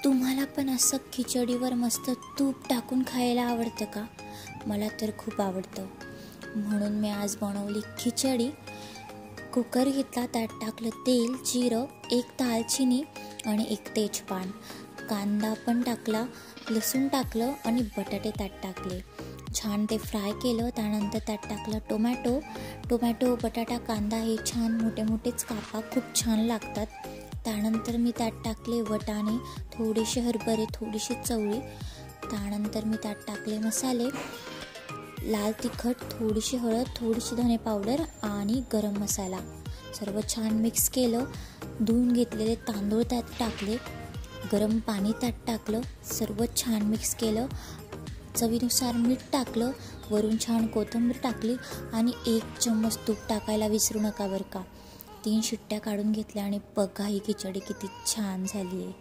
तुम्हाला पण असं खिचडीवर मस्त तूप टाकून खायला आवडतं का? मला तर खूप आवडतं. म्हणून मी आज बनवली खिचडी. कुकर घेतला, त्यात टाकलं तेल, जिरं, एक दालचिनी आणि एक तेजपान. कांदा पण टाकला, लसूण टाकलं आणि बटाटे त्यात टाकले. छान ते फ्राय केलं. त्यानंतर त्यात टाकलं टोमॅटो, बटाटा, कांदा हे छान मोठे मोठेच कापा, खूप छान लागतात. त्यानंतर मी त्यात टाकले वाटाणे, थोडेसे हरभरे, थोडीशी चवळी. त्यानंतर मी त्यात टाकले मसाले, लाल तिखट, थोडीशी हळद, थोडीशी धने पावडर आणि गरम मसाला. सर्व छान मिक्स केलं. धुवून घेतलेले तांदूळ त्यात टाकले, गरम पाणी त्यात टाकलं, सर्व छान मिक्स केलं. चवीनुसार मीठ टाकलं, वरून छान कोथिंबीर टाकली आणि 1 चम्मच तूप टाकायला विसरू नका बरं का. 3 शिट्ट्या काढून घेतल्या आणि बघा ही खिचडी किती छान झाली आहे.